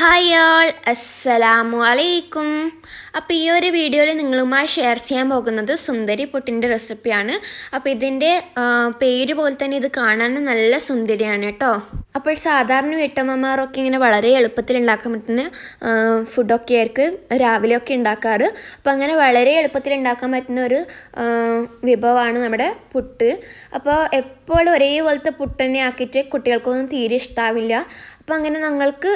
Hi ആൾ അസ്സലാമു അലൈക്കും. അപ്പോൾ ഈ ഒരു വീഡിയോയിൽ നിങ്ങളുമായി ഷെയർ ചെയ്യാൻ പോകുന്നത് സുന്ദരി പുട്ടിൻ്റെ റെസിപ്പിയാണ്. അപ്പോൾ ഇതിൻ്റെ പേര് പോലെ തന്നെ ഇത് കാണാൻ നല്ല സുന്ദരിയാണ് കേട്ടോ. അപ്പോൾ സാധാരണ വീട്ടമ്മമാരൊക്കെ ഇങ്ങനെ വളരെ എളുപ്പത്തിൽ ഉണ്ടാക്കാൻ പറ്റുന്ന ഫുഡൊക്കെ ആയിരിക്കും രാവിലെയൊക്കെ ഉണ്ടാക്കാറ്. അപ്പോൾ അങ്ങനെ വളരെ എളുപ്പത്തിൽ ഉണ്ടാക്കാൻ പറ്റുന്ന ഒരു വിഭവമാണ് നമ്മുടെ പുട്ട്. അപ്പോൾ എപ്പോഴും ഒരേപോലത്തെ പുട്ട് തന്നെ ആക്കിയിട്ട് കുട്ടികൾക്കൊന്നും തീരെ ഇഷ്ടാവില്ല. അപ്പോൾ അങ്ങനെ ഞങ്ങൾക്ക്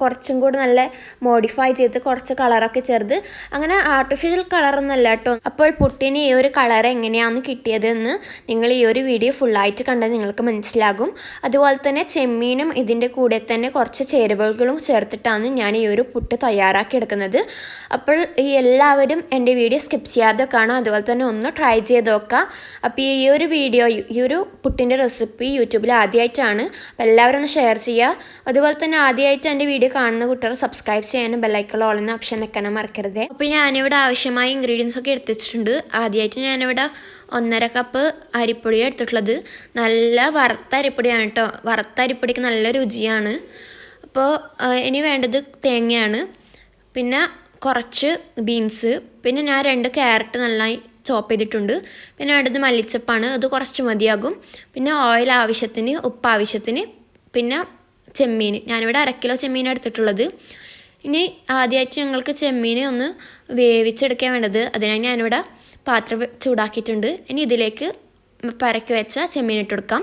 കുറച്ചും കൂടി നല്ല മോഡിഫൈ ചെയ്ത് കുറച്ച് കളറൊക്കെ ചേർത്ത്, അങ്ങനെ ആർട്ടിഫിഷ്യൽ കളറൊന്നുമല്ല കേട്ടോ. അപ്പോൾ പുട്ടിന് ഈ ഒരു കളർ എങ്ങനെയാണ് കിട്ടിയതെന്ന് നിങ്ങൾ ഈ ഒരു വീഡിയോ ഫുള്ളായിട്ട് കണ്ടാൽ നിങ്ങൾക്ക് മനസ്സിലാകും. അതുപോലെ തന്നെ ചെമ്മീനും ഇതിൻ്റെ കൂടെ തന്നെ കുറച്ച് ചേരുവകളും ചേർത്തിട്ടാണ് ഞാൻ ഈ ഒരു പുട്ട് തയ്യാറാക്കി എടുക്കുന്നത്. അപ്പോൾ ഈ എല്ലാവരും എൻ്റെ വീഡിയോ സ്കിപ്പ് ചെയ്യാതെ കാണും, അതുപോലെ തന്നെ ഒന്ന് ട്രൈ ചെയ്ത് നോക്കുക. അപ്പോൾ ഈ ഒരു വീഡിയോ, ഈ ഒരു പുട്ടിൻ്റെ റെസിപ്പി യൂട്യൂബിൽ ആദ്യമായിട്ടാണ്, അപ്പോൾ എല്ലാവരും ഒന്ന് ഷെയർ ചെയ്യുക. അതുപോലെ തന്നെ ആദ്യമായിട്ട് എൻ്റെ വീഡിയോ കാണുന്ന കുട്ടികൾ സബ്സ്ക്രൈബ് ചെയ്യാനും ബെല്ലൈക്കൺ ഓൾ എന്ന ഓപ്ഷൻ നിൽക്കാനും മറക്കരുത്. അപ്പോൾ ഞാനിവിടെ ആവശ്യമായ ഇൻഗ്രീഡിയൻസ് ഒക്കെ എടുത്ത് വെച്ചിട്ടുണ്ട്. ആദ്യമായിട്ട് ഞാനിവിടെ 1.5 കപ്പ് അരിപ്പൊടിയാണ് എടുത്തിട്ടുള്ളത്. നല്ല വറുത്ത അരിപ്പൊടിയാണ് കേട്ടോ. വറുത്ത അരിപ്പൊടിക്ക് നല്ല രുചിയാണ്. അപ്പോൾ ഇനി വേണ്ടത് തേങ്ങയാണ്, പിന്നെ കുറച്ച് ബീൻസ്, പിന്നെ ഞാൻ 2 ക്യാരറ്റ് നന്നായി ചോപ്പ് ചെയ്തിട്ടുണ്ട്, പിന്നെ വേണ്ടത് മല്ലിച്ചപ്പാണ്, അത് കുറച്ച് മതിയാകും, പിന്നെ ഓയിൽ ആവശ്യത്തിന്, ഉപ്പ് ആവശ്യത്തിന്, പിന്നെ ചെമ്മീൻ. ഞാനിവിടെ 1 കിലോ ചെമ്മീനാണ് എടുത്തിട്ടുള്ളത്. ഇനി ആദ്യമായിട്ട് ഞങ്ങൾക്ക് ചെമ്മീൻ ഒന്ന് വേവിച്ചെടുക്കാൻ വേണ്ടത്. അതിനായി ഞാനിവിടെ പാത്രം ചൂടാക്കിയിട്ടുണ്ട്. ഇനി ഇതിലേക്ക് പരക്കി വെച്ച ചെമ്മീൻ ഇട്ട് കൊടുക്കാം.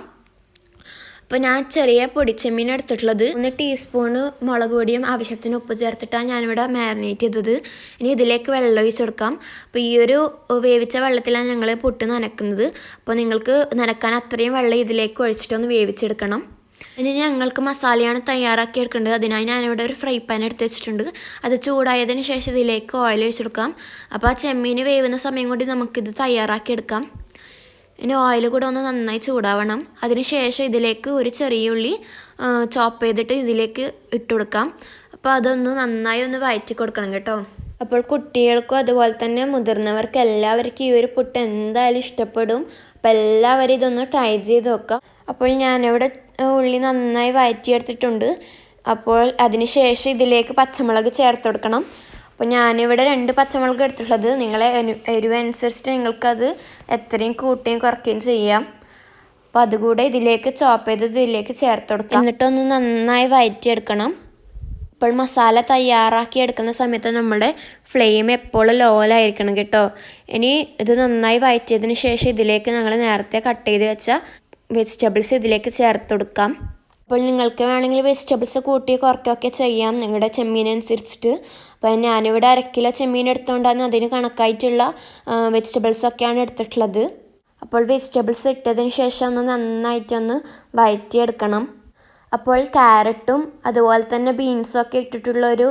അപ്പോൾ ഞാൻ ചെറിയ പൊടിച്ചെമ്മീൻ എടുത്തിട്ടുള്ളത്. 1 ടീസ്പൂണ് മുളക് പൊടിയും ആവശ്യത്തിന് ഉപ്പ് ചേർത്തിട്ടാണ് ഞാനിവിടെ മാരിനേറ്റ് ചെയ്തത്. ഇനി ഇതിലേക്ക് വെള്ളം ഒഴിച്ചെടുക്കാം. അപ്പോൾ ഈ ഒരു വേവിച്ച വെള്ളത്തിലാണ് ഞങ്ങൾ പുട്ട് നനക്കുന്നത്. അപ്പോൾ നിങ്ങൾക്ക് നനക്കാൻ അത്രയും വെള്ളം ഇതിലേക്ക് ഒഴിച്ചിട്ടൊന്ന് വേവിച്ചെടുക്കണം. ഇനി ഞങ്ങൾക്ക് മസാലയാണ് തയ്യാറാക്കി എടുക്കേണ്ടത്. അതിനായി ഞാനിവിടെ ഒരു ഫ്രൈ പാൻ എടുത്ത് വെച്ചിട്ടുണ്ട്. അത് ചൂടായതിന് ശേഷം ഇതിലേക്ക് ഓയിൽ ഒഴിച്ചെടുക്കാം. അപ്പോൾ ആ ചെമ്മീൻ വേവുന്ന സമയം കൊണ്ട് നമുക്കിത് തയ്യാറാക്കി എടുക്കാം. ഇനി ഓയിൽ കൂടെ ഒന്ന് നന്നായി ചൂടാവണം. അതിന് ശേഷം ഇതിലേക്ക് ഒരു ചെറിയ ഉള്ളി ചോപ്പ് ചെയ്തിട്ട് ഇതിലേക്ക് ഇട്ട് കൊടുക്കാം. അപ്പോൾ അതൊന്ന് നന്നായി ഒന്ന് വഴറ്റി കൊടുക്കണം കേട്ടോ. അപ്പോൾ കുട്ടികൾക്കും അതുപോലെ തന്നെ മുതിർന്നവർക്കും എല്ലാവർക്കും ഈ ഒരു പുട്ട് എന്തായാലും ഇഷ്ടപ്പെടും. അപ്പോൾ എല്ലാവരും ഇതൊന്ന് ട്രൈ ചെയ്ത് നോക്കാം. അപ്പോൾ ഞാനിവിടെ ഉള്ളി നന്നായി വഴറ്റിയെടുത്തിട്ടുണ്ട്. അപ്പോൾ അതിന് ശേഷം ഇതിലേക്ക് പച്ചമുളക് ചേർത്ത് കൊടുക്കണം. അപ്പോൾ ഞാനിവിടെ 2 പച്ചമുളക് എടുത്തിട്ടുള്ളത്. നിങ്ങളെ എരിവനുസരിച്ചിട്ട് നിങ്ങൾക്കത് എത്രയും കൂട്ടുകയും കുറയ്ക്കുകയും ചെയ്യാം. അപ്പോൾ അതുകൂടെ ഇതിലേക്ക് ചോപ്പ് ചെയ്ത് ഇതിലേക്ക് ചേർത്ത് കൊടുക്കാം. എന്നിട്ടൊന്ന് നന്നായി വഴറ്റിയെടുക്കണം. ഇപ്പോൾ മസാല തയ്യാറാക്കി എടുക്കുന്ന സമയത്ത് നമ്മുടെ ഫ്ലെയിം എപ്പോഴും ലോയിലായിരിക്കണം കേട്ടോ. ഇനി ഇത് നന്നായി വഴറ്റിയതിന് ശേഷം ഇതിലേക്ക് ഞങ്ങൾ നേരത്തെ കട്ട് ചെയ്ത് വെച്ച വെജിറ്റബിൾസ് ഇതിലേക്ക് ചേർത്ത് കൊടുക്കാം. അപ്പോൾ നിങ്ങൾക്ക് വേണമെങ്കിൽ വെജിറ്റബിൾസ് കൂട്ടി കുറയ്ക്കുകയൊക്കെ ചെയ്യാം നിങ്ങളുടെ ചെമ്മീനനുസരിച്ചിട്ട്. അപ്പോൾ ഞാനിവിടെ 1 കിലോ ചെമ്മീൻ എടുത്തുകൊണ്ടാണ് അതിന് കണക്കായിട്ടുള്ള വെജിറ്റബിൾസൊക്കെയാണ് എടുത്തിട്ടുള്ളത്. അപ്പോൾ വെജിറ്റബിൾസ് ഇട്ടതിന് ശേഷം ഒന്ന് നന്നായിട്ടൊന്ന് വഴറ്റിയെടുക്കണം. അപ്പോൾ ക്യാരറ്റും അതുപോലെ തന്നെ ബീൻസൊക്കെ ഇട്ടിട്ടുള്ളൊരു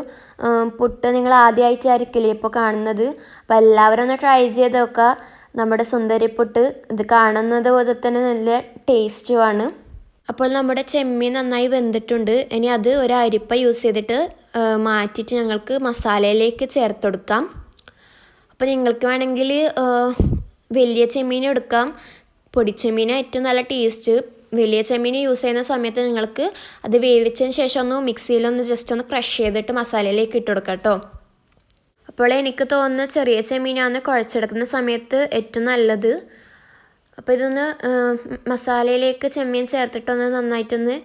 പുട്ട് നിങ്ങൾ ആദ്യമായിട്ടായിരിക്കില്ലേ ഇപ്പോൾ കാണുന്നത്. അപ്പോൾ എല്ലാവരും ഒന്ന് ട്രൈ ചെയ്ത് നോക്കുക. നമ്മുടെ സുന്ദരി പുട്ട് ഇത് കാണുന്നത് പോലെ തന്നെ നല്ല ടേസ്റ്റുമാണ്. അപ്പോൾ നമ്മുടെ ചെമ്മീൻ നന്നായി വെന്തിട്ടുണ്ട്. ഇനി അത് ഒരു അരിപ്പ യൂസ് ചെയ്തിട്ട് മാറ്റിയിട്ട് ഞങ്ങൾക്ക് മസാലയിലേക്ക് ചേർത്ത് കൊടുക്കാം. അപ്പോൾ നിങ്ങൾക്ക് വേണമെങ്കിൽ വലിയ ചെമ്മീൻ എടുക്കാം. പൊടിച്ചെമ്മീൻ ഏറ്റവും നല്ല ടേസ്റ്റ്. വലിയ ചെമ്മീൻ യൂസ് ചെയ്യുന്ന സമയത്ത് നിങ്ങൾക്ക് അത് വേവിച്ചതിന് ശേഷം ഒന്ന് മിക്സിയിലൊന്ന് ജസ്റ്റ് ഒന്ന് ക്രഷ് ചെയ്തിട്ട് മസാലയിലേക്ക് ഇട്ട് കൊടുക്കാം കേട്ടോ. അപ്പോൾ എനിക്ക് തോന്നുന്നു ചെറിയ ചെമ്മീനാണ് കുഴച്ചെടുക്കുന്ന സമയത്ത് ഏറ്റവും നല്ലത്. അപ്പോൾ ഇതൊന്ന് മസാലയിലേക്ക് ചെമ്മീൻ ചേർത്തിട്ടൊന്ന് നന്നായിട്ടൊന്ന്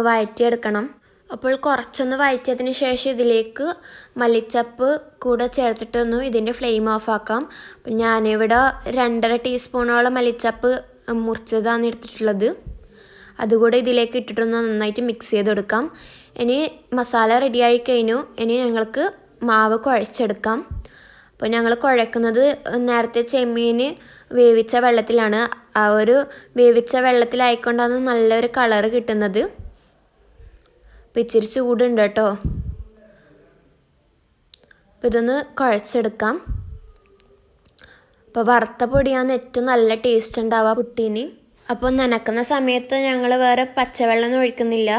വഴറ്റിയെടുക്കണം. അപ്പോൾ കുറച്ചൊന്ന് വഴറ്റിയതിന് ശേഷം ഇതിലേക്ക് മല്ലിച്ചപ്പ് കൂടെ ചേർത്തിട്ടൊന്ന് ഇതിൻ്റെ ഫ്ലെയിം ഓഫ് ആക്കാം. അപ്പോൾ ഞാനിവിടെ 2.5 ടീസ്പൂണോളം മല്ലിച്ചപ്പ് മുറിച്ചതാണ് എടുത്തിട്ടുള്ളത്. അതുകൂടെ ഇതിലേക്ക് ഇട്ടിട്ടൊന്ന് നന്നായിട്ട് മിക്സ് ചെയ്ത് കൊടുക്കാം. ഇനി മസാല റെഡിയായി കഴിഞ്ഞു. ഇനി ഞങ്ങൾക്ക് മാവ് കുഴച്ചെടുക്കാം. അപ്പോൾ ഞങ്ങൾ കുഴക്കുന്നത് നേരത്തെ ചെമ്മീൻ വേവിച്ച വെള്ളത്തിലാണ്. ആ ഒരു വേവിച്ച വെള്ളത്തിലായിക്കൊണ്ടാണ് നല്ലൊരു കളറ് കിട്ടുന്നത്. അപ്പോൾ ഇച്ചിരി ചൂടുണ്ട് കേട്ടോ. അപ്പോൾ ഇതൊന്ന് കുഴച്ചെടുക്കാം. അപ്പോൾ വറുത്ത പൊടിയാണ് ഏറ്റവും നല്ല ടേസ്റ്റ് ഉണ്ടാവുക പുട്ടിന്. അപ്പോൾ നനക്കുന്ന സമയത്ത് ഞങ്ങൾ വേറെ പച്ചവെള്ളം ഒഴിക്കുന്നില്ല,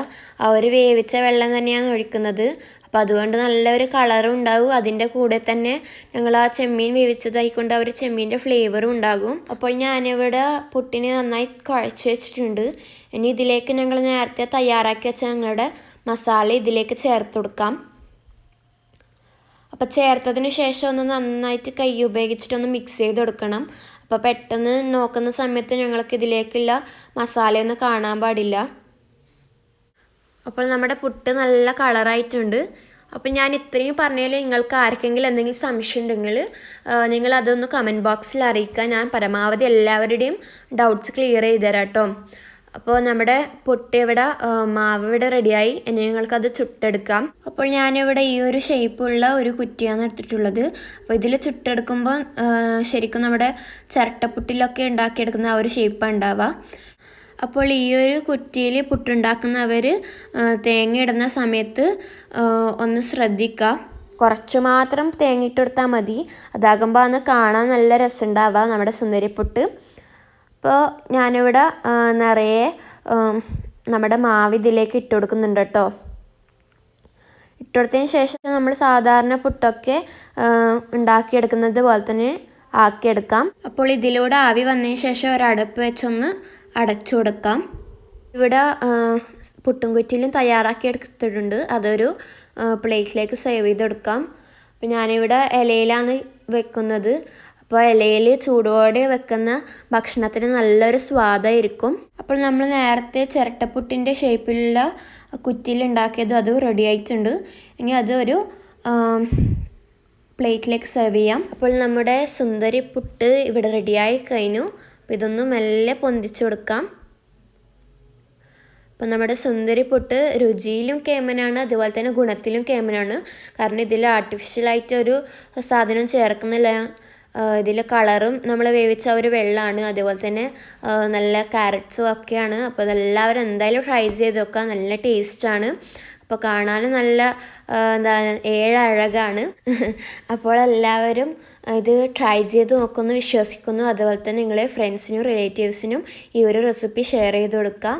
ആ ഒരു വേവിച്ച വെള്ളം തന്നെയാണ് ഒഴിക്കുന്നത്. അപ്പോൾ അതുകൊണ്ട് നല്ലൊരു കളറും ഉണ്ടാവും. അതിൻ്റെ കൂടെ തന്നെ ഞങ്ങൾ ആ ചെമ്മീൻ വേവിച്ചതായിക്കൊണ്ട് ആ ഒരു ചെമ്മീൻ്റെ ഫ്ലേവറും ഉണ്ടാകും. അപ്പോൾ ഞാനിവിടെ പുട്ടിന് നന്നായി കുഴച്ച് വെച്ചിട്ടുണ്ട്. ഇനി ഇതിലേക്ക് ഞങ്ങൾ നേരത്തെ തയ്യാറാക്കി വെച്ച ഞങ്ങളുടെ മസാല ഇതിലേക്ക് ചേർത്ത് കൊടുക്കാം. അപ്പോൾ ചേർത്തതിന് ശേഷം ഒന്ന് നന്നായിട്ട് കൈ ഉപയോഗിച്ചിട്ടൊന്ന് മിക്സ് ചെയ്ത് കൊടുക്കണം. അപ്പോൾ പെട്ടെന്ന് നോക്കുന്ന സമയത്ത് ഞങ്ങൾക്ക് ഇതിലേക്കുള്ള മസാലയൊന്നും കാണാൻ പാടില്ല. അപ്പോൾ നമ്മുടെ പുട്ട് നല്ല കളറായിട്ടുണ്ട്. അപ്പോൾ ഞാൻ ഇത്രയും പറഞ്ഞാൽ നിങ്ങൾക്ക് ആർക്കെങ്കിലും എന്തെങ്കിലും സംശയം ഉണ്ടെങ്കിൽ നിങ്ങൾ അതൊന്ന് കമൻറ്റ് ബോക്സിൽ അറിയിക്കുക. ഞാൻ പരമാവധി എല്ലാവരുടെയും ഡൗട്ട്സ് ക്ലിയർ ചെയ്ത് തരാം കേട്ടോ. അപ്പോൾ നമ്മുടെ പുട്ട് ഇവിടെ മാവ് ഇവിടെ റെഡിയായി. ഇനി ഞങ്ങൾക്കത് ചുട്ടെടുക്കാം. അപ്പോൾ ഞാനിവിടെ ഈ ഒരു ഷേപ്പുള്ള ഒരു കുറ്റിയാണ് എടുത്തിട്ടുള്ളത്. അപ്പോൾ ഇതിൽ ചുട്ടെടുക്കുമ്പോൾ ശരിക്കും നമ്മുടെ ചിരട്ടപ്പുട്ടിലൊക്കെ ഉണ്ടാക്കിയെടുക്കുന്ന ആ ഒരു ഷേപ്പാണ് ഉണ്ടാവുക. അപ്പോൾ ഈ ഒരു കുറ്റിയിൽ പുട്ടുണ്ടാക്കുന്നവർ തേങ്ങ ഇടുന്ന സമയത്ത് ഒന്ന് ശ്രദ്ധിക്കുക. കുറച്ച് മാത്രം തേങ്ങ ഇട്ടെടുത്താൽ മതി. അതാകുമ്പോൾ അന്ന് കാണാൻ നല്ല രസമുണ്ടാവുക നമ്മുടെ സുന്ദരിപ്പുട്ട്. അപ്പോൾ ഞാനിവിടെ നിറയെ നമ്മുടെ മാവ് ഇതിലേക്ക് ഇട്ട് കൊടുക്കുന്നുണ്ട് കേട്ടോ. ഇട്ടുകൊടുത്തതിന് ശേഷം നമ്മൾ സാധാരണ പുട്ടൊക്കെ ഉണ്ടാക്കിയെടുക്കുന്നത് പോലെ തന്നെ ആക്കിയെടുക്കാം. അപ്പോൾ ഇതിലൂടെ ആവി വന്നതിന് ശേഷം ഒരടപ്പ് വെച്ചൊന്ന് അടച്ചു കൊടുക്കാം. ഇവിടെ പുട്ടും കുറ്റിയിലും തയ്യാറാക്കി എടുത്തിട്ടുണ്ട്. അതൊരു പ്ലേറ്റിലേക്ക് സേവ് ചെയ്തെടുക്കാം. അപ്പോൾ ഞാനിവിടെ ഇലയിലാണ് വെക്കുന്നത്. അപ്പോൾ ഇലയിൽ ചൂടോടെ വെക്കുന്ന ഭക്ഷണത്തിന് നല്ലൊരു സ്വാദായിരിക്കും. അപ്പോൾ നമ്മൾ നേരത്തെ ചിരട്ടപ്പുട്ടിൻ്റെ ഷേപ്പിലുള്ള കുറ്റിയിൽ ഉണ്ടാക്കിയത് അത് റെഡി ആയിട്ടുണ്ട്. ഇനി അതൊരു പ്ലേറ്റിലേക്ക് സെർവ് ചെയ്യാം. അപ്പോൾ നമ്മുടെ സുന്ദരി പുട്ട് ഇവിടെ റെഡിയായി കഴിഞ്ഞു. അപ്പോൾ ഇതൊന്ന് മെല്ലെ പൊന്തിച്ചു കൊടുക്കാം. അപ്പോൾ നമ്മുടെ സുന്ദരി പുട്ട് രുചിയിലും കേമനാണ്, അതുപോലെ തന്നെ ഗുണത്തിലും കേമനാണ്. കാരണം ഇതിൽ ആർട്ടിഫിഷ്യലായിട്ട് ഒരു സാധനം ചേർക്കുന്നില്ല. ഇതിൽ കളറും നമ്മൾ വേവിച്ച ഒരു വെള്ളമാണ്, അതുപോലെ തന്നെ നല്ല ക്യാരറ്റ്സും ഒക്കെയാണ്. അപ്പോൾ അതെല്ലാവരും എന്തായാലും ട്രൈ ചെയ്ത് നോക്കുക. നല്ല ടേസ്റ്റാണ്. അപ്പോൾ കാണാനും നല്ല ഏഴഴകാണ്. അപ്പോൾ എല്ലാവരും ഇത് ട്രൈ ചെയ്ത് നോക്കുമെന്ന് വിശ്വസിക്കുന്നു. അതുപോലെ തന്നെ നിങ്ങളെ ഫ്രണ്ട്സിനും റിലേറ്റീവ്സിനും ഈ ഒരു റെസിപ്പി ഷെയർ ചെയ്ത് കൊടുക്കാം.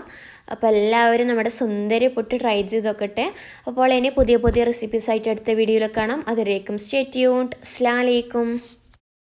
അപ്പോൾ എല്ലാവരും നമ്മുടെ സുന്ദരി പുട്ട് ട്രൈ ചെയ്ത് നോക്കട്ടെ. അപ്പോൾ ഇനി പുതിയ പുതിയ റെസിപ്പീസായിട്ട് അടുത്ത വീഡിയോയിൽ കാണാം. അതുവരേക്കും സ്റ്റേ ട്യൂൺഡ്. അസ്സലാമു അലൈക്കും.